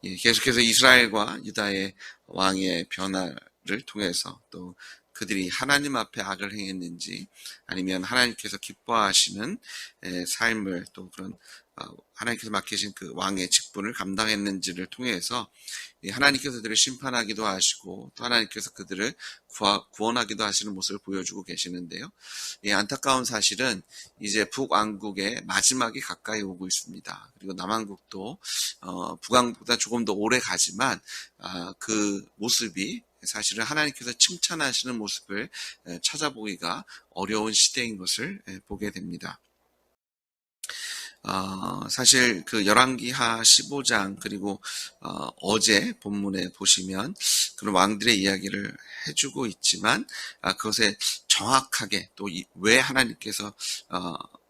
계속해서 이스라엘과 유다의 왕의 변화를 통해서 또 그들이 하나님 앞에 악을 행했는지 아니면 하나님께서 기뻐하시는 삶을 또 그런 하나님께서 맡기신 그 왕의 직분을 감당했는지를 통해서 하나님께서 그들을 심판하기도 하시고 또 하나님께서 그들을 구원하기도 하시는 모습을 보여주고 계시는데요. 안타까운 사실은 이제 북왕국의 마지막이 가까이 오고 있습니다. 그리고 남왕국도 북왕국보다 조금 더 오래 가지만 그 모습이 사실은 하나님께서 칭찬하시는 모습을 찾아보기가 어려운 시대인 것을 보게 됩니다. 사실 그 열왕기하 15장 그리고 어제 본문에 보시면 그런 왕들의 이야기를 해주고 있지만 그것에 정확하게 또 왜 하나님께서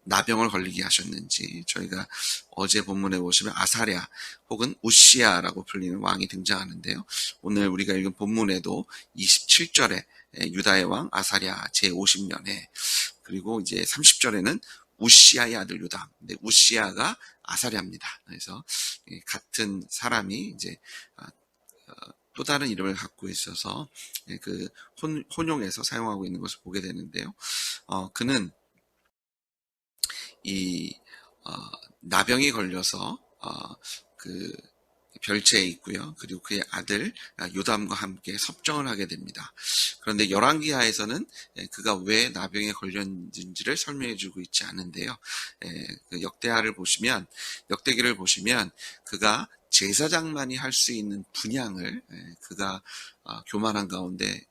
나병을 걸리게 하셨는지 저희가 어제 본문에 보시면 아사랴 혹은 우시야라고 불리는 왕이 등장하는데요. 오늘 우리가 읽은 본문에도 27절에 유다의 왕 아사랴 제50년에 그리고 이제 30절에는 우시야의 아들 요담. 근데 우시야가 아사랴입니다. 그래서 같은 사람이 이제 또 다른 이름을 갖고 있어서 그 혼용해서 사용하고 있는 것을 보게 되는데요. 그는 이 나병이 걸려서 그 별채에 있고요. 그리고 그의 아들 요담과 함께 섭정을 하게 됩니다. 그런데 열왕기하에서는 그가 왜 나병에 걸렸는지를 설명해주고 있지 않은데요. 그 역대기를 보시면 그가 제사장만이 할 수 있는 분향을 그가 교만한 가운데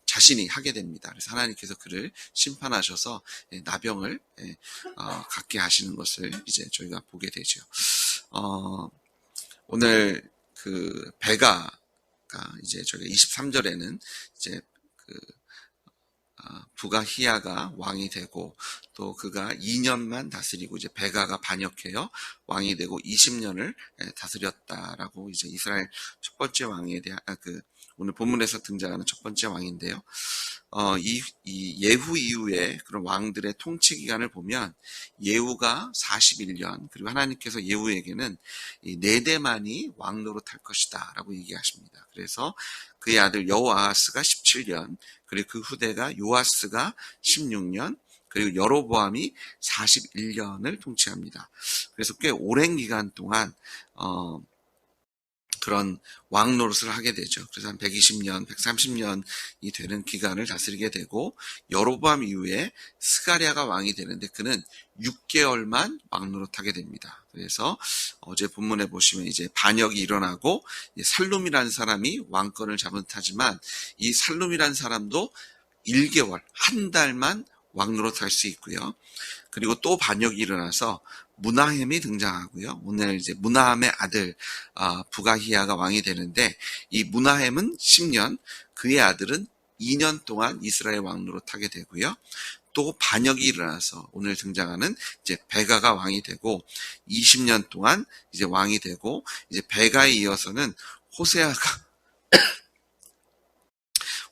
자신이 하게 됩니다. 그래서 하나님께서 그를 심판하셔서 나병을 갖게 하시는 것을 이제 저희가 보게 되죠. 오늘 그 베가가 이제 저희가 23절에는 이제 그 부가히야가 왕이 되고 또 그가 2년만 다스리고 이제 베가가 반역해요 왕이 되고 20년을 다스렸다라고 이제 이스라엘 첫 번째 왕에 대한 오늘 본문에서 등장하는 첫 번째 왕인데요. 이 예후 이후에 그런 왕들의 통치 기간을 보면 예후가 41년 그리고 하나님께서 예후에게는 이 4대만이 왕 노릇할 것이다 라고 얘기하십니다. 그래서 그의 아들 여호아하스가 17년 그리고 그 후대가 요아스가 16년 그리고 여로보암이 41년을 통치합니다. 그래서 꽤 오랜 기간 동안 그런 왕 노릇을 하게 되죠. 그래서 한 120년, 130년이 되는 기간을 다스리게 되고 여로보암 이후에 스가랴가 왕이 되는데 그는 6개월만 왕 노릇하게 됩니다. 그래서 어제 본문에 보시면 이제 반역이 일어나고 살룸이라는 사람이 왕권을 잡은 듯하지만 이 살룸이라는 사람도 1개월, 한 달만 왕 노릇할 수 있고요. 그리고 또 반역이 일어나서 무나햄이 등장하고요. 오늘 이제 무나함의 아들 부가히야가 왕이 되는데 이 무나햄은 10년, 그의 아들은 2년 동안 이스라엘 왕 노릇하게 되고요. 또 반역이 일어나서 오늘 등장하는 이제 베가가 왕이 되고 20년 동안 이제 왕이 되고 이제 베가에 이어서는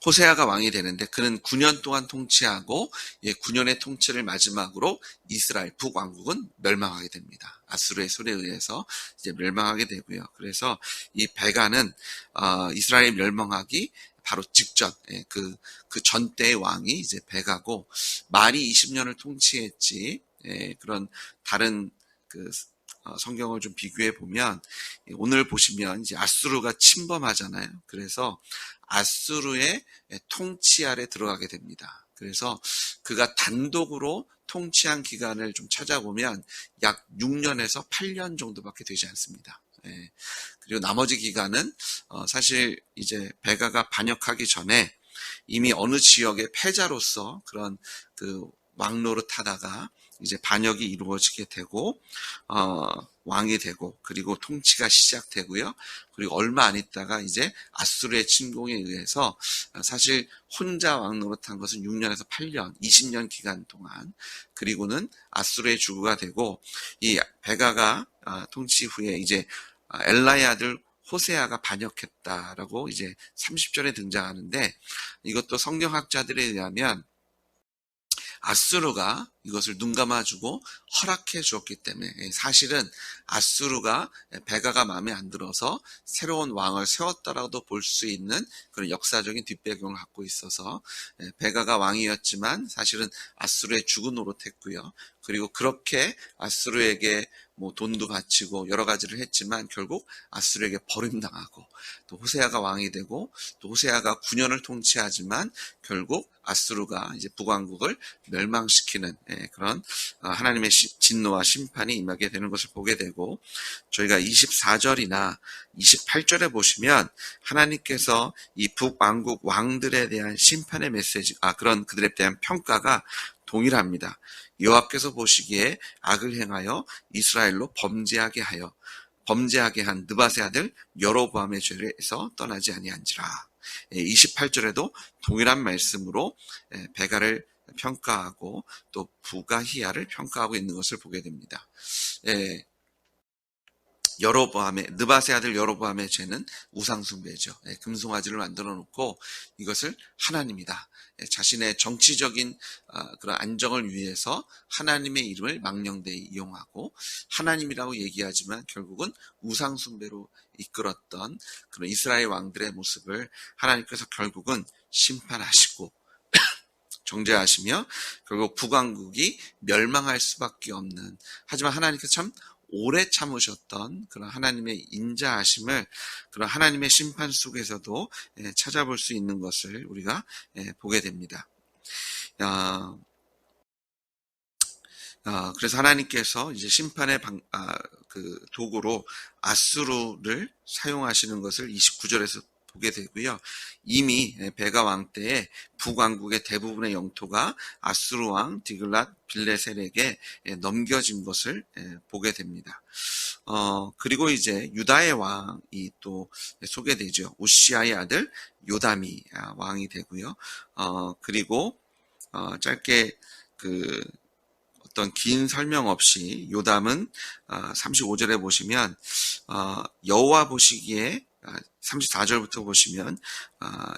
호세아가 왕이 되는데 그는 9년 동안 통치하고 9년의 통치를 마지막으로 이스라엘 북왕국은 멸망하게 됩니다. 아수르의 손에 의해서 이제 멸망하게 되고요. 그래서 이 베가는 이스라엘 멸망하기 바로 직전 그 전때의 왕이 이제 베가고 말이 20년을 통치했지 그런 다른 그 성경을 좀 비교해 보면 오늘 보시면 이제 아수르가 침범하잖아요. 그래서 아수르의 통치 아래 들어가게 됩니다. 그래서 그가 단독으로 통치한 기간을 좀 찾아보면 약 6년에서 8년 정도밖에 되지 않습니다. 그리고 나머지 기간은 사실 이제 베가가 반역하기 전에 이미 어느 지역의 패자로서 그런 그 왕노릇 하다가 이제 반역이 이루어지게 되고 왕이 되고 그리고 통치가 시작되고요. 그리고 얼마 안 있다가 이제 아수르의 침공에 의해서 사실 혼자 왕 노릇한 것은 6년에서 8년, 20년 기간 동안 그리고는 아수르의 주구가 되고 이 베가가 통치 후에 이제 엘라의 아들 호세아가 반역했다라고 이제 30절에 등장하는데 이것도 성경학자들에 의하면 아수르가 이것을 눈 감아주고 허락해 주었기 때문에, 사실은 아수르가 베가가 마음에 안 들어서 새로운 왕을 세웠다라고도 볼 수 있는 그런 역사적인 뒷배경을 갖고 있어서, 베가가 왕이었지만 사실은 아수르의 죽은 노릇했고요. 그리고 그렇게 아수르에게 뭐 돈도 바치고 여러 가지를 했지만 결국 아수르에게 버림당하고, 또 호세아가 왕이 되고, 또 호세아가 9년을 통치하지만 결국 아수르가 이제 북왕국을 멸망시키는 그런 하나님의 진노와 심판이 임하게 되는 것을 보게 되고, 저희가 24절이나 28절에 보시면 하나님께서 이 북왕국 왕들에 대한 심판의 메시지, 그런 그들에 대한 평가가 동일합니다. 여호와께서 보시기에 악을 행하여 이스라엘로 범죄하게 한 느밧의 아들 여로보암의 죄에서 떠나지 아니한지라. 28절에도 동일한 말씀으로 베가를 평가하고 또 부가히야를 평가하고 있는 것을 보게 됩니다. 느밧의 아들 여로보암의 죄는 우상숭배죠. 금송아지를 만들어 놓고 이것을 하나님이다, 자신의 정치적인 그런 안정을 위해서 하나님의 이름을 망령되이 이용하고 하나님이라고 얘기하지만 결국은 우상숭배로 이끌었던 그런 이스라엘 왕들의 모습을 하나님께서 결국은 심판하시고 정죄하시며 결국 북왕국이 멸망할 수밖에 없는, 하지만 하나님께서 참 오래 참으셨던 그런 하나님의 인자하심을 그런 하나님의 심판 속에서도 찾아볼 수 있는 것을 우리가 보게 됩니다. 그래서 하나님께서 이제 심판의 그 도구로 아수르를 사용하시는 것을 29절에서 보게 되고요. 이미 베가 왕 때에 북왕국의 대부분의 영토가 아수르 왕 디글랏 빌레셀에게 넘겨진 것을 보게 됩니다. 그리고 이제 유다의 왕이 또 소개되죠. 우시아의 아들 요담이 왕이 되고요. 그리고 짧게 어떤 긴 설명 없이 요담은 35절에 보시면 여호와 보시기에 34절부터 보시면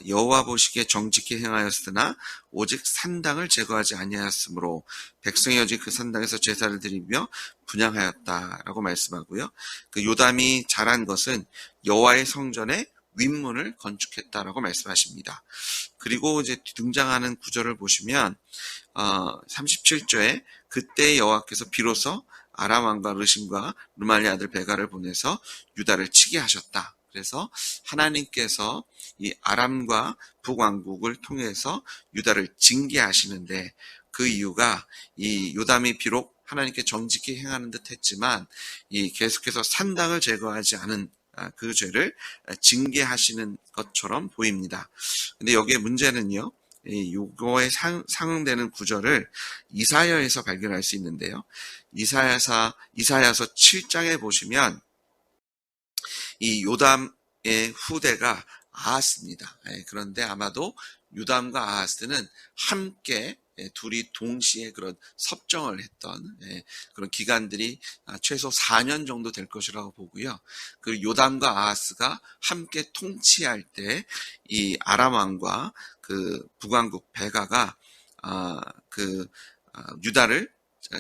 여호와 보시기에 정직히 행하였으나 오직 산당을 제거하지 아니하였으므로 백성이 오직 그 산당에서 제사를 드리며 분향하였다라고 말씀하고요. 그 요담이 잘한 것은 여호와의 성전에 윗문을 건축했다라고 말씀하십니다. 그리고 이제 등장하는 구절을 보시면 37절에 그때 여호와께서 비로소 아람 왕과 르심과 르말리아 아들 베가를 보내서 유다를 치게 하셨다. 그래서 하나님께서 이 아람과 북왕국을 통해서 유다를 징계하시는데, 그 이유가 이 요담이 비록 하나님께 정직히 행하는 듯 했지만 이 계속해서 산당을 제거하지 않은 그 죄를 징계하시는 것처럼 보입니다. 근데 여기에 문제는요, 요거에 상응되는 구절을 이사야에서 발견할 수 있는데요. 이사야서 7장에 보시면 이 요담의 후대가 아하스입니다. 그런데 아마도 요담과 아하스는 함께 둘이 동시에 그런 섭정을 했던 그런 기간들이 최소 4년 정도 될 것이라고 보고요. 그 요담과 아하스가 함께 통치할 때 이 아람 왕과 그 북왕국 베가가 유다를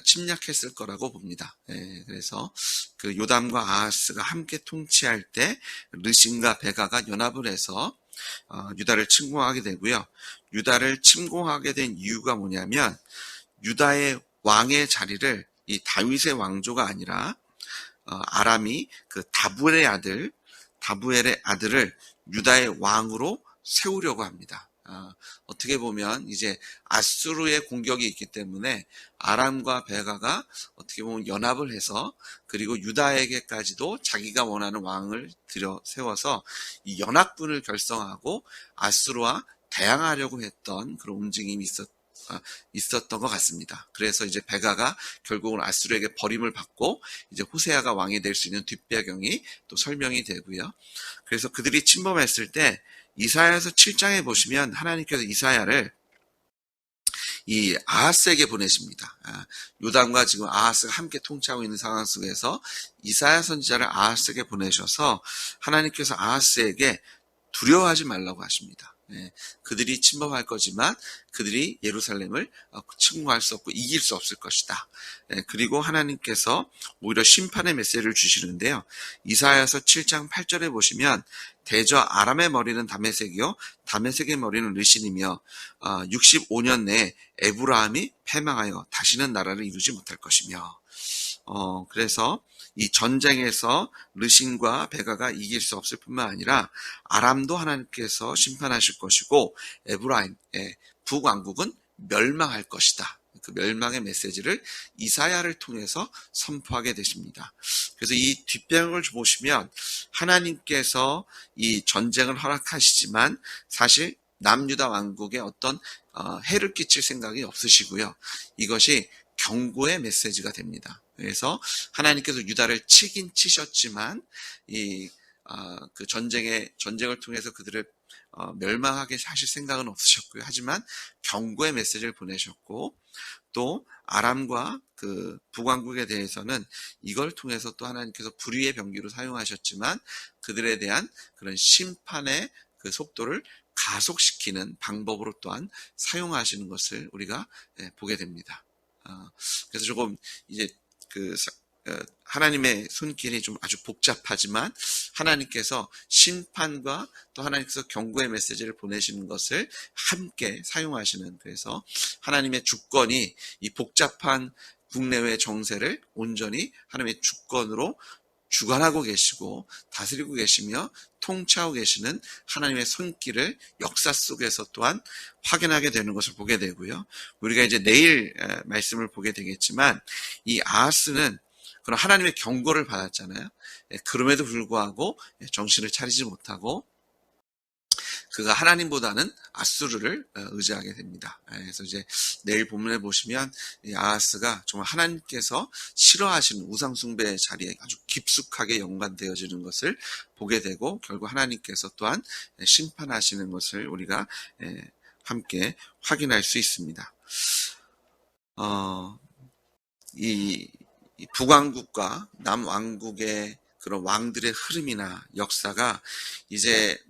침략했을 거라고 봅니다. 그래서 그 요담과 아하스가 함께 통치할 때 르심과 베가가 연합을 해서 유다를 침공하게 되고요. 유다를 침공하게 된 이유가 뭐냐면 유다의 왕의 자리를 이 다윗의 왕조가 아니라 아람이 그 다부엘의 아들을 유다의 왕으로 세우려고 합니다. 어떻게 보면 이제 아수르의 공격이 있기 때문에 아람과 베가가 어떻게 보면 연합을 해서 그리고 유다에게까지도 자기가 원하는 왕을 들여 세워서 이 연합군을 결성하고 아수르와 대항하려고 했던 그런 움직임이 있었던 것 같습니다. 그래서 이제 베가가 결국은 아수르에게 버림을 받고 이제 호세아가 왕이 될 수 있는 뒷배경이 또 설명이 되고요. 그래서 그들이 침범했을 때 이사야서 7장에 보시면 하나님께서 이사야를 이 아하스에게 보내십니다. 요담과 지금 아하스가 함께 통치하고 있는 상황 속에서 이사야 선지자를 아하스에게 보내셔서 하나님께서 아하스에게 두려워하지 말라고 하십니다. 그들이 침범할 거지만 그들이 예루살렘을 침공할 수 없고 이길 수 없을 것이다. 그리고 하나님께서 오히려 심판의 메시지를 주시는데요. 이사야서 7장 8절에 보시면 대저 아람의 머리는 다메섹이요 다메섹의 머리는 르신이며 65년 내에 에브라함이 패망하여 다시는 나라를 이루지 못할 것이며 그래서 이 전쟁에서 르신과 베가가 이길 수 없을 뿐만 아니라 아람도 하나님께서 심판하실 것이고 에브라임의 북왕국은 멸망할 것이다. 그 멸망의 메시지를 이사야를 통해서 선포하게 되십니다. 그래서 이 뒷배경을 보시면 하나님께서 이 전쟁을 허락하시지만 사실 남유다 왕국에 어떤 해를 끼칠 생각이 없으시고요. 이것이 경고의 메시지가 됩니다. 그래서 하나님께서 유다를 치긴 치셨지만 그 전쟁을 통해서 그들을 멸망하게 하실 생각은 없으셨고요. 하지만 경고의 메시지를 보내셨고 또 아람과 그 북왕국에 대해서는 이걸 통해서 또 하나님께서 불의의 병기로 사용하셨지만 그들에 대한 그런 심판의 그 속도를 가속시키는 방법으로 또한 사용하시는 것을 우리가 보게 됩니다. 그래서 조금 이제 하나님의 손길이 좀 아주 복잡하지만 하나님께서 심판과 또 하나님께서 경고의 메시지를 보내시는 것을 함께 사용하시는, 그래서 하나님의 주권이 이 복잡한 국내외 정세를 온전히 하나님의 주권으로 주관하고 계시고 다스리고 계시며 통치하고 계시는 하나님의 손길을 역사 속에서 또한 확인하게 되는 것을 보게 되고요. 우리가 이제 내일 말씀을 보게 되겠지만 이 아하스는 그런 하나님의 경고를 받았잖아요. 그럼에도 불구하고 정신을 차리지 못하고 그가 하나님보다는 아수르를 의지하게 됩니다. 그래서 이제 내일 본문에 보시면 아하스가 정말 하나님께서 싫어하시는 우상숭배의 자리에 아주 깊숙하게 연관되어지는 것을 보게 되고 결국 하나님께서 또한 심판하시는 것을 우리가 함께 확인할 수 있습니다. 이 북왕국과 남왕국의 그런 왕들의 흐름이나 역사가 이제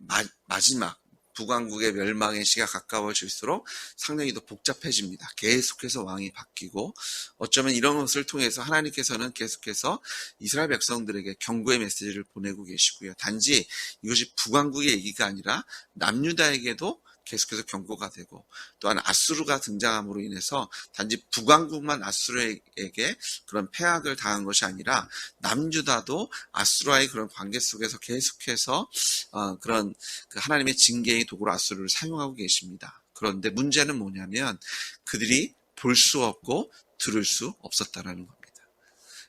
마지막 북왕국의 멸망의 시가 가까워질수록 상당히 더 복잡해집니다. 계속해서 왕이 바뀌고 어쩌면 이런 것을 통해서 하나님께서는 계속해서 이스라엘 백성들에게 경고의 메시지를 보내고 계시고요. 단지 이것이 북왕국의 얘기가 아니라 남유다에게도 계속해서 경고가 되고 또한 아수르가 등장함으로 인해서 단지 북왕국만 아수르에게 그런 패악을 당한 것이 아니라 남유다도 아수르와의 그런 관계 속에서 계속해서 그런 그 하나님의 징계의 도구로 아수르를 사용하고 계십니다. 그런데 문제는 뭐냐면 그들이 볼 수 없고 들을 수 없었다라는 겁니다.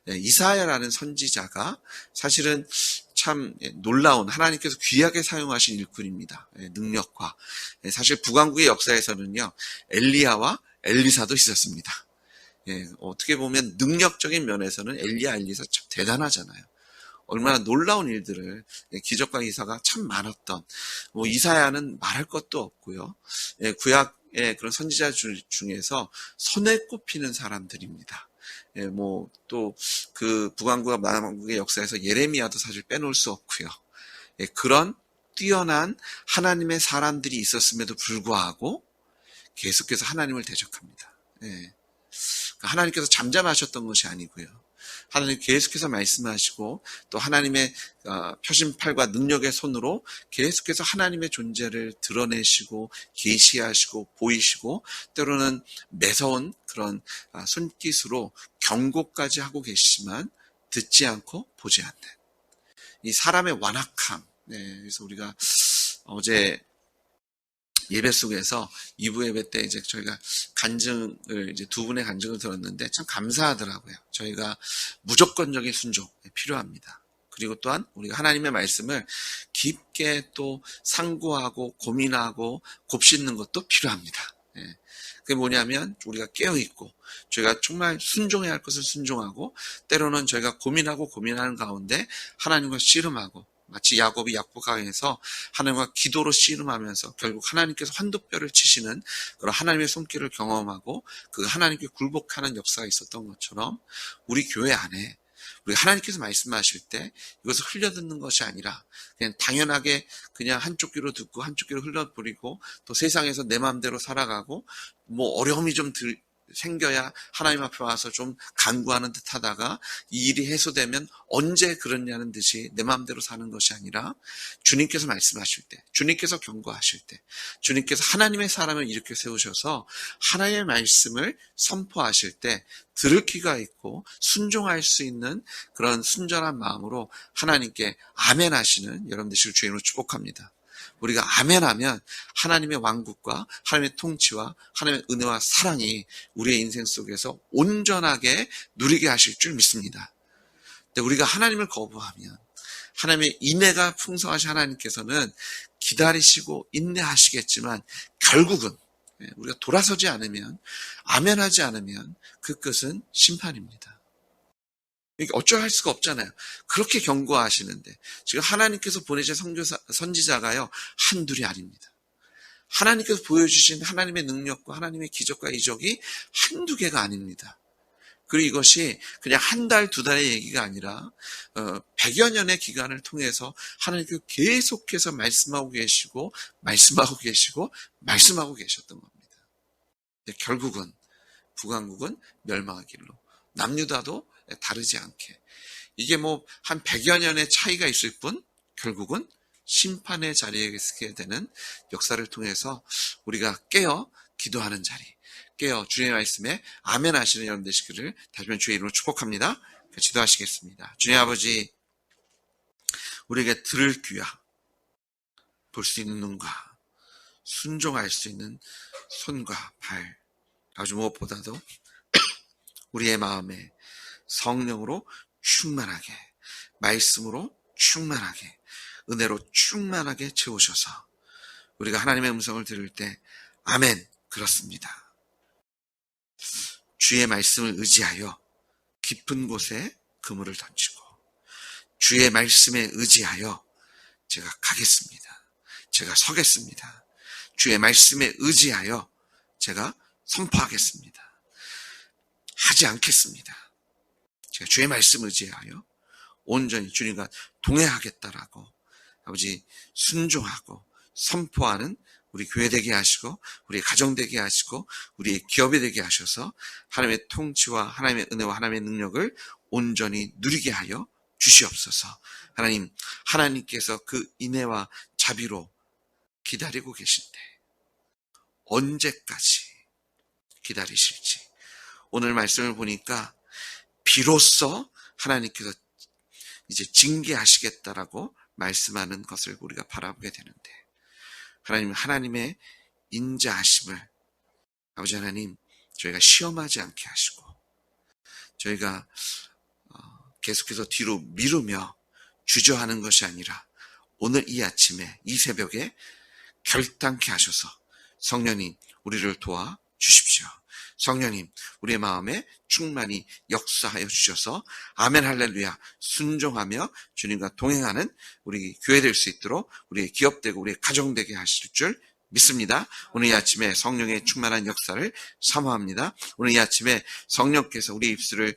이사야라는 선지자가 사실은 참 놀라운 하나님께서 귀하게 사용하신 일꾼입니다. 능력과 사실 북왕국의 역사에서는요 엘리야와 엘리사도 있었습니다. 어떻게 보면 능력적인 면에서는 엘리야, 엘리사 참 대단하잖아요. 얼마나 놀라운 일들을 기적과 기사가 참 많았던 이사야는 말할 것도 없고요. 구약의 그런 선지자 중에서 손에 꼽히는 사람들입니다. 또 그 북왕국과 남왕국의 역사에서 예레미야도 사실 빼놓을 수 없고요. 그런 뛰어난 하나님의 사람들이 있었음에도 불구하고 계속해서 하나님을 대적합니다. 하나님께서 잠잠하셨던 것이 아니고요. 하나님 계속해서 말씀하시고 또 하나님의 표심팔과 능력의 손으로 계속해서 하나님의 존재를 드러내시고 계시하시고 보이시고 때로는 매서운 그런 손짓으로 경고까지 하고 계시지만 듣지 않고 보지 않는 이 사람의 완악함. 그래서 우리가 어제 예배 속에서 2부 예배 때 이제 저희가 간증을 이제 두 분의 간증을 들었는데 참 감사하더라고요. 저희가 무조건적인 순종이 필요합니다. 그리고 또한 우리가 하나님의 말씀을 깊게 또 상고하고 고민하고 곱씹는 것도 필요합니다. 그게 뭐냐면 우리가 깨어있고 저희가 정말 순종해야 할 것을 순종하고 때로는 저희가 고민하고 고민하는 가운데 하나님과 씨름하고 마치 야곱이 약속강에서 하나님과 기도로 씨름하면서 결국 하나님께서 환도뼈를 치시는 그런 하나님의 손길을 경험하고 그 하나님께 굴복하는 역사가 있었던 것처럼 우리 교회 안에 우리 하나님께서 말씀하실 때 이것을 흘려듣는 것이 아니라 그냥 당연하게 그냥 한쪽 귀로 듣고 한쪽 귀로 흘려버리고 또 세상에서 내 마음대로 살아가고 뭐 어려움이 좀 생겨야 하나님 앞에 와서 좀 간구하는 듯 하다가 이 일이 해소되면 언제 그러냐는 듯이 내 마음대로 사는 것이 아니라 주님께서 말씀하실 때, 주님께서 경고하실 때, 주님께서 하나님의 사람을 일으켜 세우셔서 하나님의 말씀을 선포하실 때 들을 귀가 있고 순종할 수 있는 그런 순전한 마음으로 하나님께 아멘 하시는 여러분 되시길 주님으로 축복합니다. 우리가 아멘하면 하나님의 왕국과 하나님의 통치와 하나님의 은혜와 사랑이 우리의 인생 속에서 온전하게 누리게 하실 줄 믿습니다. 근데 우리가 하나님을 거부하면 하나님의 인애가 풍성하신 하나님께서는 기다리시고 인내하시겠지만 결국은 우리가 돌아서지 않으면 아멘하지 않으면 그 끝은 심판입니다. 어쩔 수가 없잖아요. 그렇게 경고하시는데 지금 하나님께서 보내신 선지자가요 한둘이 아닙니다. 하나님께서 보여주신 하나님의 능력과 하나님의 기적과 이적이 한두 개가 아닙니다. 그리고 이것이 그냥 한 달, 두 달의 얘기가 아니라 100여 년의 기간을 통해서 하나님께서 계속해서 말씀하고 계시고 말씀하고 계시고 말씀하고 계셨던 겁니다. 결국은 북왕국은 멸망의 길로 남유다도 다르지 않게 이게 뭐 한 100여 년의 차이가 있을 뿐 결국은 심판의 자리에 서게 되는 역사를 통해서 우리가 깨어 기도하는 자리, 깨어 주님의 말씀에 아멘 하시는 여러분 되시기를 다시 한번 주의 이름으로 축복합니다. 기도하시겠습니다. 주님 아버지, 우리에게 들을 귀와 볼 수 있는 눈과 순종할 수 있는 손과 발, 아주 무엇보다도 우리의 마음에 성령으로 충만하게, 말씀으로 충만하게, 은혜로 충만하게 채우셔서 우리가 하나님의 음성을 들을 때 아멘, 그렇습니다. 주의 말씀을 의지하여 깊은 곳에 그물을 던지고 주의 말씀에 의지하여 제가 가겠습니다. 제가 서겠습니다. 주의 말씀에 의지하여 제가 선포하겠습니다. 하지 않겠습니다. 제가 주의 말씀 의지하여 온전히 주님과 동행하겠다라고 아버지 순종하고 선포하는 우리 교회 되게 하시고 우리 가정 되게 하시고 우리의 기업이 되게 하셔서 하나님의 통치와 하나님의 은혜와 하나님의 능력을 온전히 누리게 하여 주시옵소서. 하나님, 하나님께서 그 인애와 자비로 기다리고 계신데 언제까지 기다리실지 오늘 말씀을 보니까 비로소 하나님께서 이제 징계하시겠다라고 말씀하는 것을 우리가 바라보게 되는데 하나님, 하나님의 인자하심을 아버지 하나님 저희가 시험하지 않게 하시고 저희가 계속해서 뒤로 미루며 주저하는 것이 아니라 오늘 이 아침에 이 새벽에 결단케 하셔서 성령님 우리를 도와 주십시오. 성령님 우리의 마음에 충만히 역사하여 주셔서 아멘 할렐루야 순종하며 주님과 동행하는 우리 교회 될 수 있도록 우리의 기업 되고 우리의 가정 되게 하실 줄 믿습니다. 오늘 이 아침에 성령의 충만한 역사를 사모합니다. 오늘 이 아침에 성령께서 우리 입술을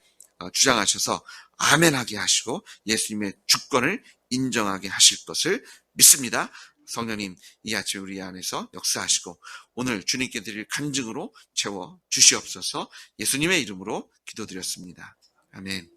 주장하셔서 아멘하게 하시고 예수님의 주권을 인정하게 하실 것을 믿습니다. 성령님 이 아침 우리 안에서 역사하시고 오늘 주님께 드릴 간증으로 채워 주시옵소서. 예수님의 이름으로 기도드렸습니다. 아멘.